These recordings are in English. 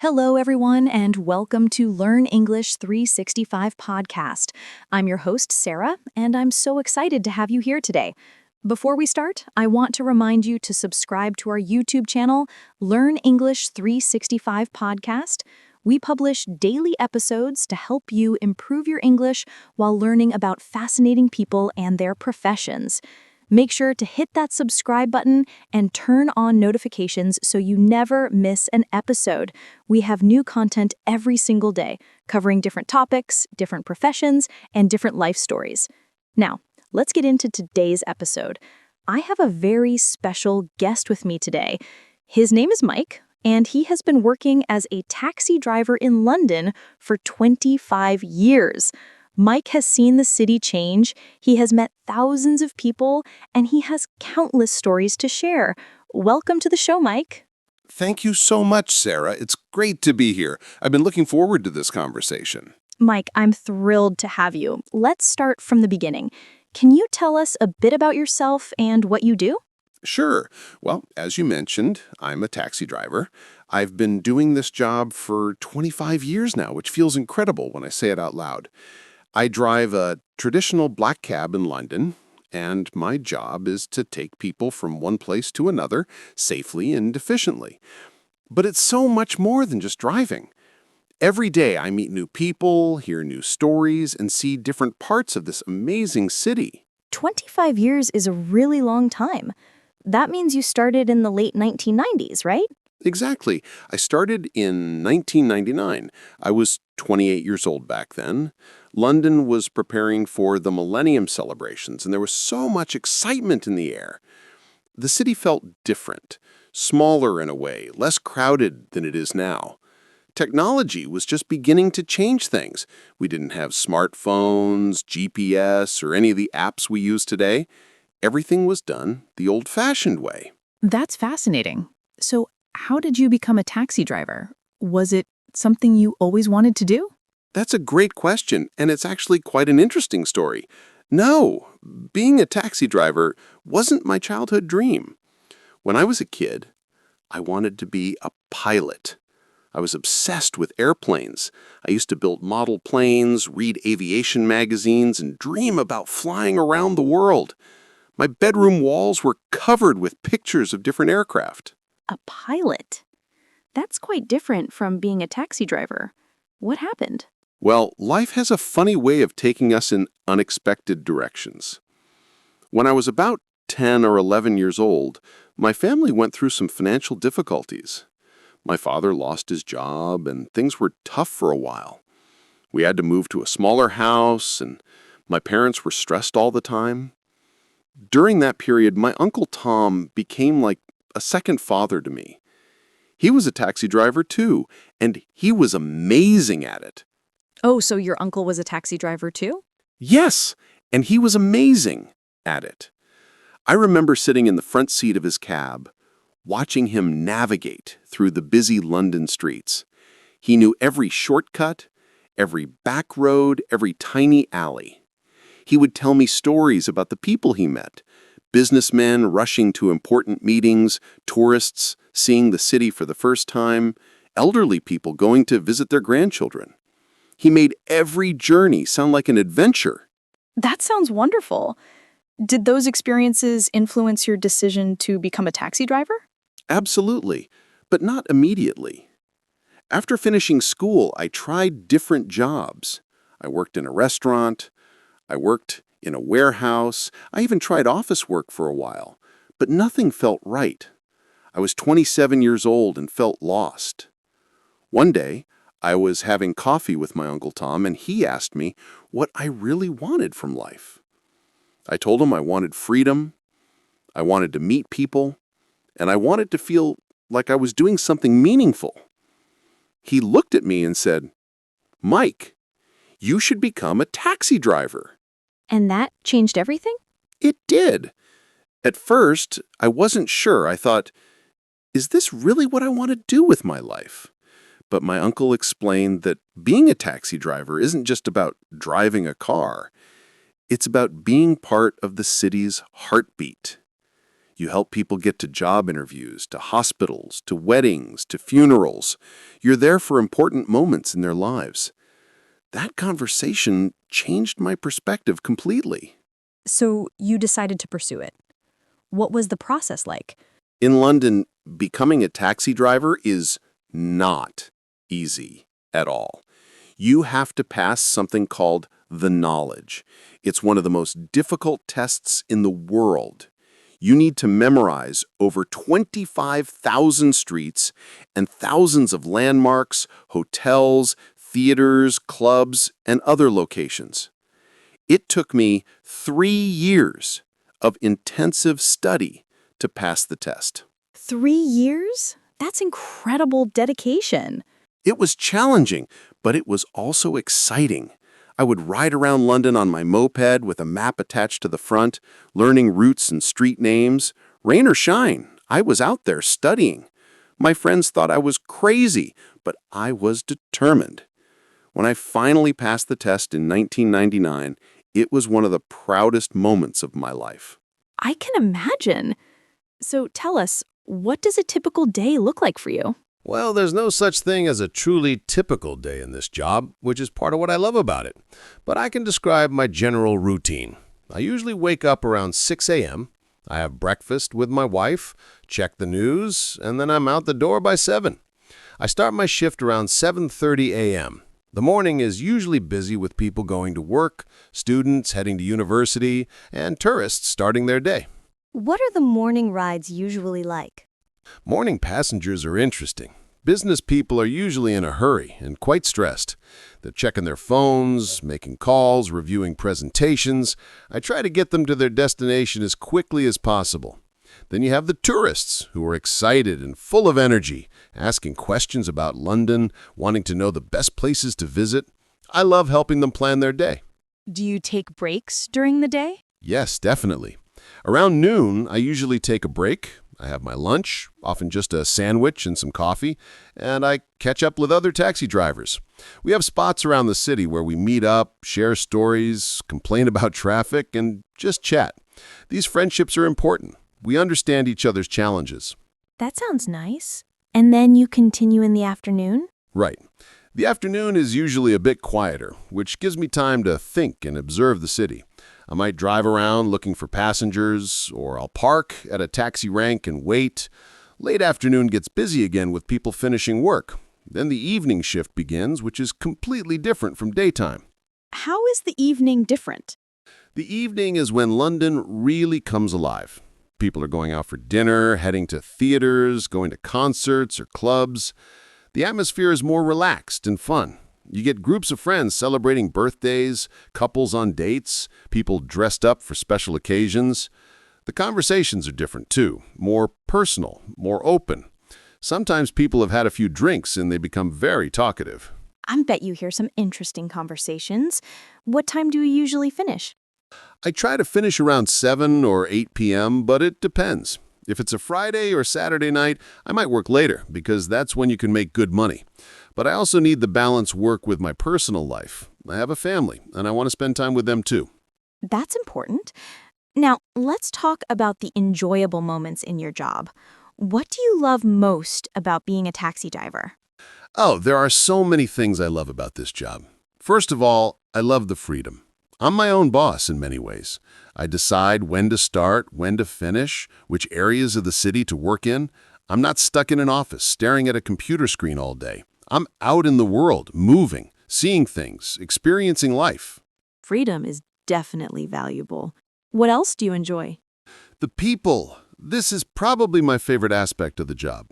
Hello, everyone, and welcome to Learn English 365 podcast. I'm your host, Sarah, and I'm so excited to have you here today. Before we start, I want to remind you to subscribe to our YouTube channel, Learn English 365 podcast. We publish daily episodes to help you improve your English while learning about fascinating people and their professions. Make sure to hit that subscribe button and turn on notifications so you never miss an episode. We have new content every single day, covering different topics, different professions, and different life stories. Now, let's get into today's episode. I have a very special guest with me today. His name is Mike, and he has been working as a taxi driver in London for 25 years. Mike has seen the city change, he has met thousands of people, and he has countless stories to share. Welcome to the show, Mike. Thank you so much, Sarah. It's great to be here. I've been looking forward to this conversation. Mike, I'm thrilled to have you. Let's start from the beginning. Can you tell us a bit about yourself and what you do? Sure. Well, as you mentioned, I'm a taxi driver. I've been doing this job for 25 years now, which feels incredible when I say it out loud. I drive a traditional black cab in London, and my job is to take people from one place to another safely and efficiently. But it's so much more than just driving. Every day I meet new people, hear new stories, and see different parts of this amazing city. 25 years is a really long time. That means you started in the late 1990s, right? Exactly. I started in 1999. I was 28 years old back then. London was preparing for the Millennium celebrations, and there was so much excitement in the air. The city felt different, smaller in a way, less crowded than it is now. Technology was just beginning to change things. We didn't have smartphones, GPS, or any of the apps we use today. Everything was done the old-fashioned way. That's fascinating. So, how did you become a taxi driver? Was it something you always wanted to do? That's a great question, and it's actually quite an interesting story. No, being a taxi driver wasn't my childhood dream. When I was a kid, I wanted to be a pilot. I was obsessed with airplanes. I used to build model planes, read aviation magazines, and dream about flying around the world. My bedroom walls were covered with pictures of different aircraft. A pilot? That's quite different from being a taxi driver. What happened? Well, life has a funny way of taking us in unexpected directions. When I was about 10 or 11 years old, my family went through some financial difficulties. My father lost his job, and things were tough for a while. We had to move to a smaller house, and my parents were stressed all the time. During that period, my Uncle Tom became like a second father to me. He was a taxi driver too, and he was amazing at it. Oh, so your uncle was a taxi driver too? Yes, and he was amazing at it. I remember sitting in the front seat of his cab, watching him navigate through the busy London streets. He knew every shortcut, every back road, every tiny alley. He would tell me stories about the people he met, businessmen rushing to important meetings, tourists seeing the city for the first time, elderly people going to visit their grandchildren. He made every journey sound like an adventure. That sounds wonderful. Did those experiences influence your decision to become a taxi driver? Absolutely, but not immediately. After finishing school, I tried different jobs. I worked in a restaurant. I worked in a warehouse. I even tried office work for a while, but nothing felt right. I was 27 years old and felt lost. One day, I was having coffee with my Uncle Tom, and he asked me what I really wanted from life. I told him I wanted freedom, I wanted to meet people, and I wanted to feel like I was doing something meaningful. He looked at me and said, "Mike, you should become a taxi driver." And that changed everything? It did. At first, I wasn't sure. I thought, is this really what I want to do with my life? But my uncle explained that being a taxi driver isn't just about driving a car. It's about being part of the city's heartbeat. You help people get to job interviews, to hospitals, to weddings, to funerals. You're there for important moments in their lives. That conversation changed my perspective completely. So you decided to pursue it. What was the process like? In London, becoming a taxi driver is not easy at all. You have to pass something called the knowledge. It's one of the most difficult tests in the world. You need to memorize over 25,000 streets and thousands of landmarks, hotels, theaters, clubs, and other locations. It took me 3 years of intensive study to pass the test. 3 years? That's incredible dedication. It was challenging, but it was also exciting. I would ride around London on my moped with a map attached to the front, learning routes and street names. Rain or shine, I was out there studying. My friends thought I was crazy, but I was determined. When I finally passed the test in 1999, it was one of the proudest moments of my life. I can imagine. So tell us, what does a typical day look like for you? Well, there's no such thing as a truly typical day in this job, which is part of what I love about it. But I can describe my general routine. I usually wake up around 6 a.m., I have breakfast with my wife, check the news, and then I'm out the door by 7. I start my shift around 7:30 a.m. The morning is usually busy with people going to work, students heading to university, and tourists starting their day. What are the morning rides usually like? Morning passengers are interesting. Business people are usually in a hurry and quite stressed. They're checking their phones, making calls, reviewing presentations. I try to get them to their destination as quickly as possible. Then you have the tourists, who are excited and full of energy, asking questions about London, wanting to know the best places to visit. I love helping them plan their day. Do you take breaks during the day? Yes, definitely. Around noon, I usually take a break. I have my lunch, often just a sandwich and some coffee, and I catch up with other taxi drivers. We have spots around the city where we meet up, share stories, complain about traffic, and just chat. These friendships are important. We understand each other's challenges. That sounds nice. And then you continue in the afternoon? Right. The afternoon is usually a bit quieter, which gives me time to think and observe the city. I might drive around looking for passengers, or I'll park at a taxi rank and wait. Late afternoon gets busy again with people finishing work. Then the evening shift begins, which is completely different from daytime. How is the evening different? The evening is when London really comes alive. People are going out for dinner, heading to theaters, going to concerts or clubs. The atmosphere is more relaxed and fun. You get groups of friends celebrating birthdays, couples on dates, people dressed up for special occasions. The conversations are different too, more personal, more open. Sometimes people have had a few drinks and they become very talkative. I bet you hear some interesting conversations. What time do you usually finish? I try to finish around 7 or 8 p.m., but it depends. If it's a Friday or Saturday night, I might work later because that's when you can make good money. But I also need the balance work with my personal life. I have a family, and I want to spend time with them too. That's important. Now, let's talk about the enjoyable moments in your job. What do you love most about being a taxi driver? Oh, there are so many things I love about this job. First of all, I love the freedom. I'm my own boss in many ways. I decide when to start, when to finish, which areas of the city to work in. I'm not stuck in an office staring at a computer screen all day. I'm out in the world, moving, seeing things, experiencing life. Freedom is definitely valuable. What else do you enjoy? The people. This is probably my favorite aspect of the job.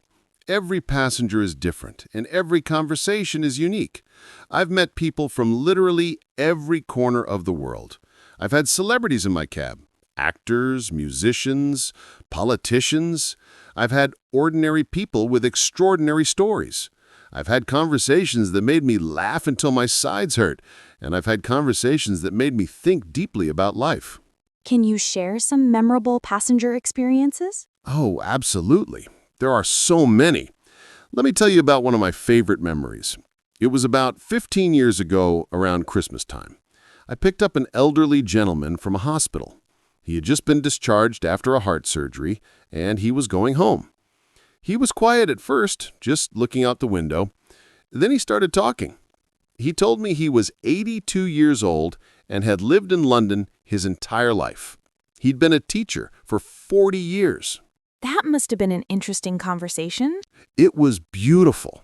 Every passenger is different, and every conversation is unique. I've met people from literally every corner of the world. I've had celebrities in my cab, actors, musicians, politicians. I've had ordinary people with extraordinary stories. I've had conversations that made me laugh until my sides hurt, and I've had conversations that made me think deeply about life. Can you share some memorable passenger experiences? Oh, absolutely. There are so many. Let me tell you about one of my favorite memories. It was about 15 years ago around Christmas time. I picked up an elderly gentleman from a hospital. He had just been discharged after a heart surgery, and he was going home. He was quiet at first, just looking out the window. Then he started talking. He told me he was 82 years old and had lived in London his entire life. He'd been a teacher for 40 years. That must have been an interesting conversation. It was beautiful.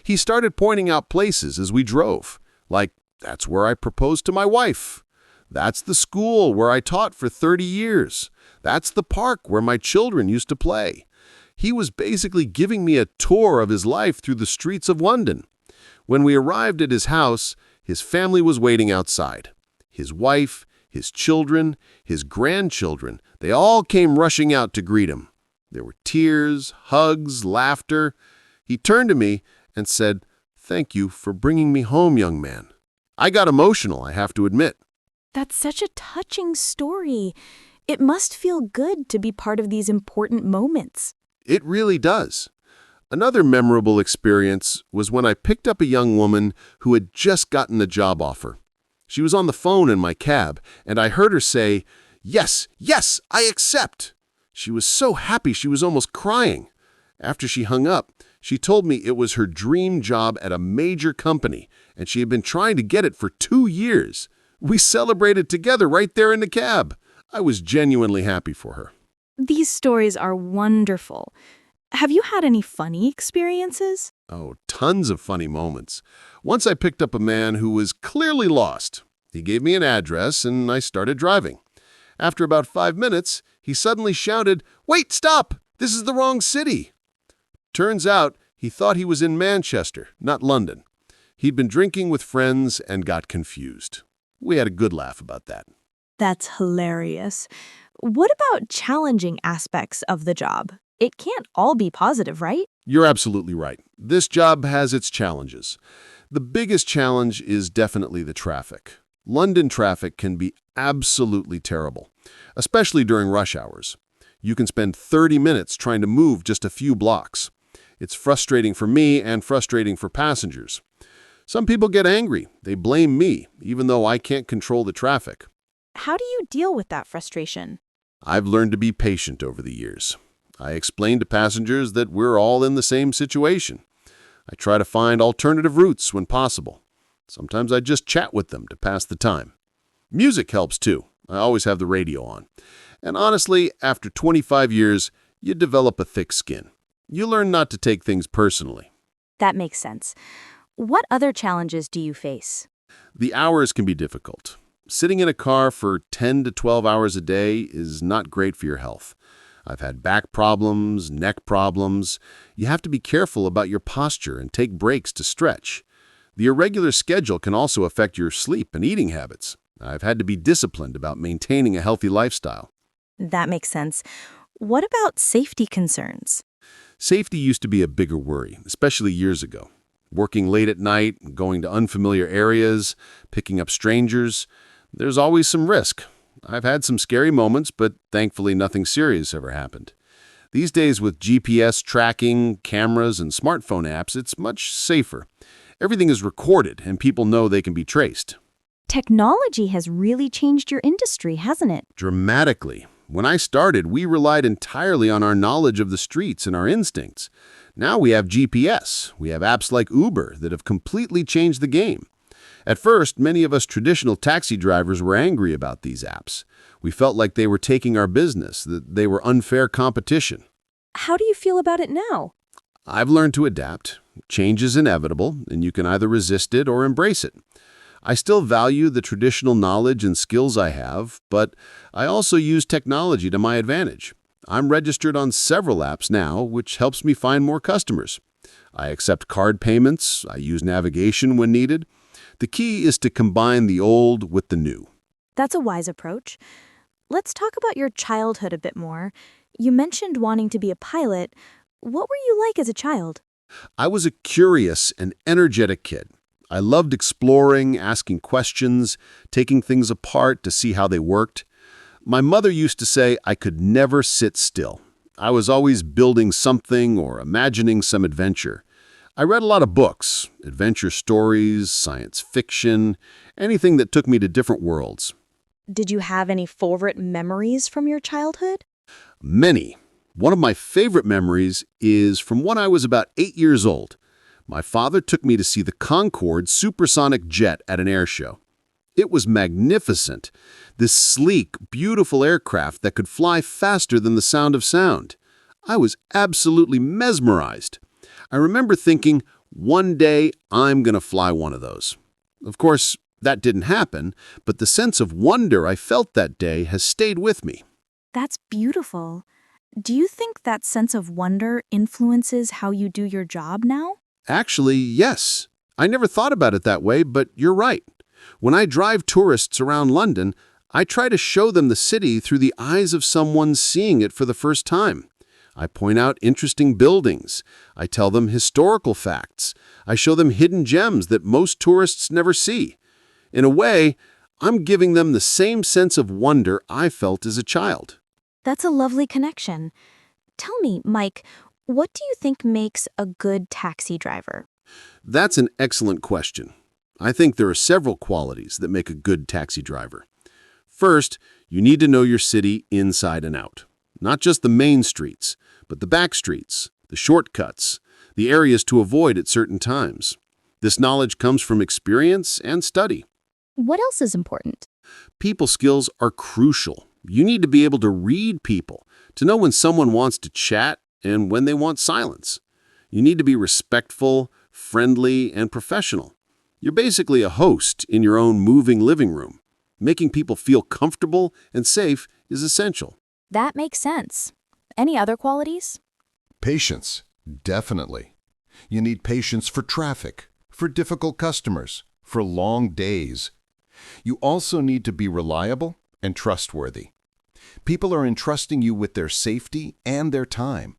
He started pointing out places as we drove, like, that's where I proposed to my wife. That's the school where I taught for 30 years. That's the park where my children used to play. He was basically giving me a tour of his life through the streets of London. When we arrived at his house, his family was waiting outside. His wife, his children, his grandchildren, they all came rushing out to greet him. There were tears, hugs, laughter. He turned to me and said, "Thank you for bringing me home, young man." I got emotional, I have to admit. That's such a touching story. It must feel good to be part of these important moments. It really does. Another memorable experience was when I picked up a young woman who had just gotten a job offer. She was on the phone in my cab, and I heard her say, "Yes, yes, I accept." She was so happy she was almost crying. After she hung up, she told me it was her dream job at a major company, and she had been trying to get it for 2 years. We celebrated together right there in the cab. I was genuinely happy for her. These stories are wonderful. Have you had any funny experiences? Oh, tons of funny moments. Once I picked up a man who was clearly lost. He gave me an address, and I started driving. After about 5 minutes, he suddenly shouted, "Wait, stop! This is the wrong city!" Turns out, he thought he was in Manchester, not London. He'd been drinking with friends and got confused. We had a good laugh about that. That's hilarious. What about challenging aspects of the job? It can't all be positive, right? You're absolutely right. This job has its challenges. The biggest challenge is definitely the traffic. London traffic can be absolutely terrible, especially during rush hours. You can spend 30 minutes trying to move just a few blocks. It's frustrating for me and frustrating for passengers. Some people get angry. They blame me, even though I can't control the traffic. How do you deal with that frustration? I've learned to be patient over the years. I explain to passengers that we're all in the same situation. I try to find alternative routes when possible. Sometimes I just chat with them to pass the time. Music helps too. I always have the radio on. And honestly, after 25 years, you develop a thick skin. You learn not to take things personally. That makes sense. What other challenges do you face? The hours can be difficult. Sitting in a car for 10 to 12 hours a day is not great for your health. I've had back problems, neck problems. You have to be careful about your posture and take breaks to stretch. The irregular schedule can also affect your sleep and eating habits. I've had to be disciplined about maintaining a healthy lifestyle. That makes sense. What about safety concerns? Safety used to be a bigger worry, especially years ago. Working late at night, going to unfamiliar areas, picking up strangers, there's always some risk. I've had some scary moments, but thankfully nothing serious ever happened. These days with GPS tracking, cameras, and smartphone apps, it's much safer. Everything is recorded, and people know they can be traced. Technology has really changed your industry, hasn't it? Dramatically. When I started, we relied entirely on our knowledge of the streets and our instincts. Now we have GPS. We have apps like Uber that have completely changed the game. At first, many of us traditional taxi drivers were angry about these apps. We felt like they were taking our business, that they were unfair competition. How do you feel about it now? I've learned to adapt. Change is inevitable, and you can either resist it or embrace it. I still value the traditional knowledge and skills I have, but I also use technology to my advantage. I'm registered on several apps now, which helps me find more customers. I accept card payments. I use navigation when needed. The key is to combine the old with the new. That's a wise approach. Let's talk about your childhood a bit more. You mentioned wanting to be a pilot. What were you like as a child? I was a curious and energetic kid. I loved exploring, asking questions, taking things apart to see how they worked. My mother used to say I could never sit still. I was always building something or imagining some adventure. I read a lot of books, adventure stories, science fiction, anything that took me to different worlds. Did you have any favorite memories from your childhood? Many. One of my favorite memories is from when I was about 8 years old. My father took me to see the Concorde supersonic jet at an air show. It was magnificent, this sleek, beautiful aircraft that could fly faster than the sound of sound. I was absolutely mesmerized. I remember thinking, one day I'm going to fly one of those. Of course, that didn't happen, but the sense of wonder I felt that day has stayed with me. That's beautiful. Do you think that sense of wonder influences how you do your job now? Actually, yes. I never thought about it that way, but you're right. When I drive tourists around London, I try to show them the city through the eyes of someone seeing it for the first time. I point out interesting buildings. I tell them historical facts. I show them hidden gems that most tourists never see. In a way, I'm giving them the same sense of wonder I felt as a child. That's a lovely connection. Tell me, Mike, what do you think makes a good taxi driver? That's an excellent question. I think there are several qualities that make a good taxi driver. First, you need to know your city inside and out. Not just the main streets, but the back streets, the shortcuts, the areas to avoid at certain times. This knowledge comes from experience and study. What else is important? People skills are crucial. You need to be able to read people, to know when someone wants to chat and when they want silence. You need to be respectful, friendly, and professional. You're basically a host in your own moving living room. Making people feel comfortable and safe is essential. That makes sense. Any other qualities? Patience, definitely. You need patience for traffic, for difficult customers, for long days. You also need to be reliable and trustworthy. People are entrusting you with their safety and their time.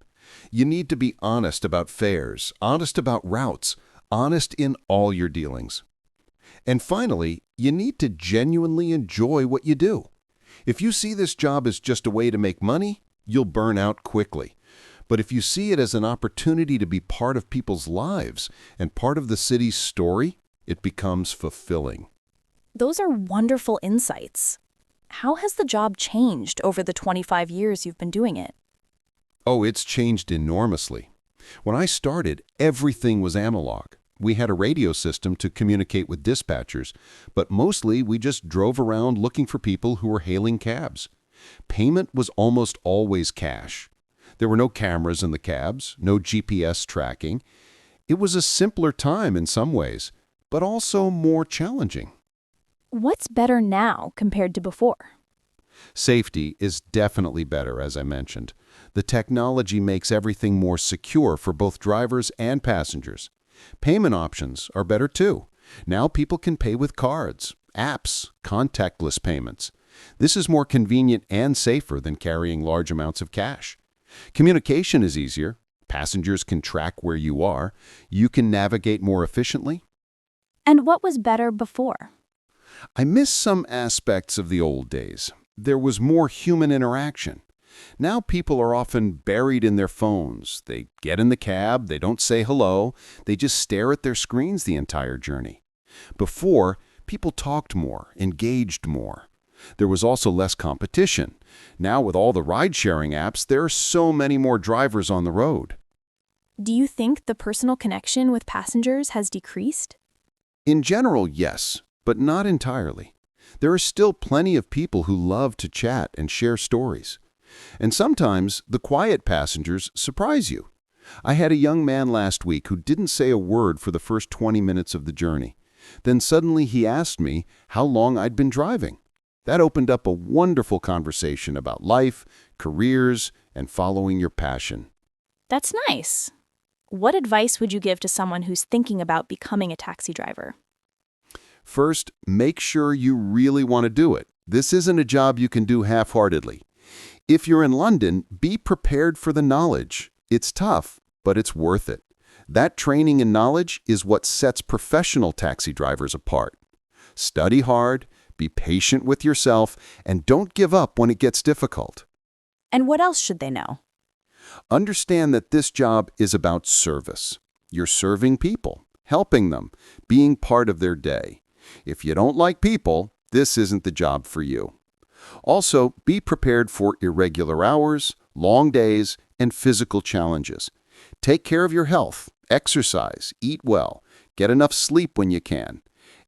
You need to be honest about fares, honest about routes, honest in all your dealings. And finally, you need to genuinely enjoy what you do. If you see this job as just a way to make money, you'll burn out quickly. But if you see it as an opportunity to be part of people's lives and part of the city's story, it becomes fulfilling. Those are wonderful insights. How has the job changed over the 25 years you've been doing it? Oh, it's changed enormously. When I started, everything was analog. We had a radio system to communicate with dispatchers, but mostly we just drove around looking for people who were hailing cabs. Payment was almost always cash. There were no cameras in the cabs, no GPS tracking. It was a simpler time in some ways, but also more challenging. What's better now compared to before? Safety is definitely better, as I mentioned. The technology makes everything more secure for both drivers and passengers. Payment options are better too. Now people can pay with cards, apps, contactless payments. This is more convenient and safer than carrying large amounts of cash. Communication is easier. Passengers can track where you are. You can navigate more efficiently. And what was better before? I miss some aspects of the old days. There was more human interaction. Now people are often buried in their phones. They get in the cab, they don't say hello, they just stare at their screens the entire journey. Before, people talked more, engaged more. There was also less competition. Now with all the ride-sharing apps, there are so many more drivers on the road. Do you think the personal connection with passengers has decreased? In general, yes, but not entirely. There are still plenty of people who love to chat and share stories. And sometimes the quiet passengers surprise you. I had a young man last week who didn't say a word for the first 20 minutes of the journey. Then suddenly he asked me how long I'd been driving. That opened up a wonderful conversation about life, careers, and following your passion. That's nice. What advice would you give to someone who's thinking about becoming a taxi driver? First, make sure you really want to do it. This isn't a job you can do half-heartedly. If you're in London, be prepared for the knowledge. It's tough, but it's worth it. That training and knowledge is what sets professional taxi drivers apart. Study hard, be patient with yourself, and don't give up when it gets difficult. And what else should they know? Understand that this job is about service. You're serving people, helping them, being part of their day. If you don't like people, this isn't the job for you. Also, be prepared for irregular hours, long days, and physical challenges. Take care of your health, exercise, eat well, get enough sleep when you can.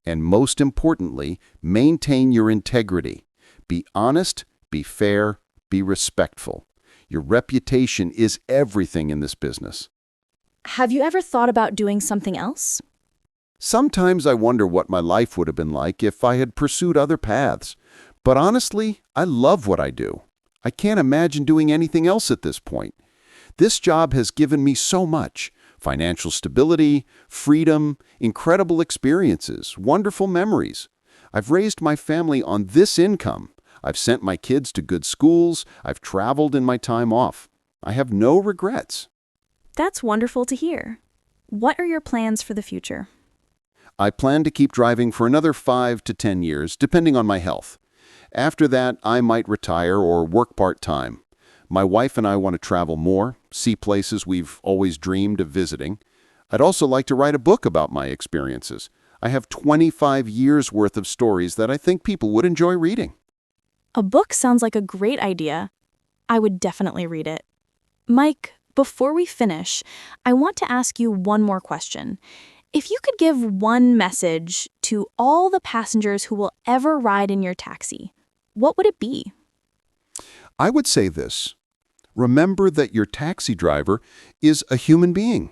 And most importantly, maintain your integrity. Be honest, be fair, be respectful. Your reputation is everything in this business. Have you ever thought about doing something else? Sometimes I wonder what my life would have been like if I had pursued other paths. But honestly, I love what I do. I can't imagine doing anything else at this point. This job has given me so much: financial stability, freedom, incredible experiences, wonderful memories. I've raised my family on this income. I've sent my kids to good schools. I've traveled in my time off. I have no regrets. That's wonderful to hear. What are your plans for the future? I plan to keep driving for another 5 to 10 years, depending on my health. After that, I might retire or work part-time. My wife and I want to travel more, see places we've always dreamed of visiting. I'd also like to write a book about my experiences. I have 25 years' worth of stories that I think people would enjoy reading. A book sounds like a great idea. I would definitely read it. Mike, before we finish, I want to ask you one more question. If you could give one message to all the passengers who will ever ride in your taxi, what would it be? I would say this: remember that your taxi driver is a human being.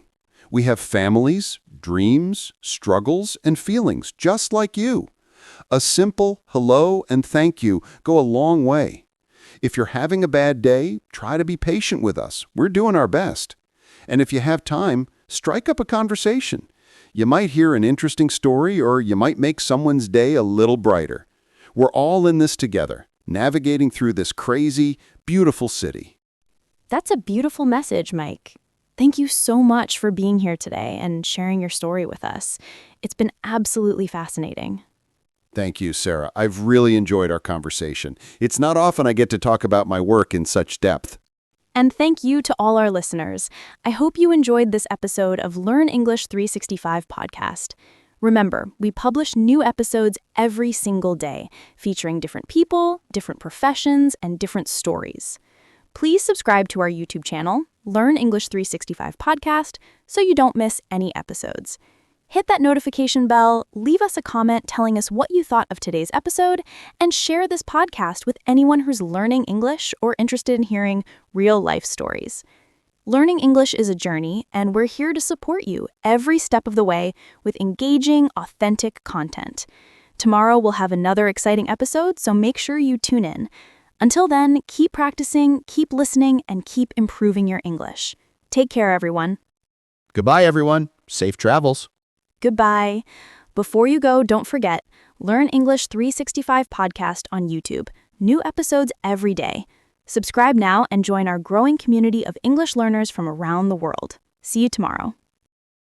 We have families, dreams, struggles, and feelings just like you. A simple hello and thank you go a long way. If you're having a bad day, try to be patient with us. We're doing our best. And if you have time, strike up a conversation. You might hear an interesting story, or you might make someone's day a little brighter. We're all in this together, navigating through this crazy, beautiful city. That's a beautiful message, Mike. Thank you so much for being here today and sharing your story with us. It's been absolutely fascinating. Thank you, Sarah. I've really enjoyed our conversation. It's not often I get to talk about my work in such depth. And thank you to all our listeners. I hope you enjoyed this episode of Learn English 365 podcast. Remember, we publish new episodes every single day, featuring different people, different professions, and different stories. Please subscribe to our YouTube channel, Learn English 365 podcast, so you don't miss any episodes. Hit that notification bell, leave us a comment telling us what you thought of today's episode, and share this podcast with anyone who's learning English or interested in hearing real-life stories. Learning English is a journey, and we're here to support you every step of the way with engaging, authentic content. Tomorrow we'll have another exciting episode, so make sure you tune in. Until then, keep practicing, keep listening, and keep improving your English. Take care, everyone. Goodbye, everyone. Safe travels. Goodbye. Before you go, don't forget, Learn English 365 podcast on YouTube. New episodes every day. Subscribe now and join our growing community of English learners from around the world. See you tomorrow.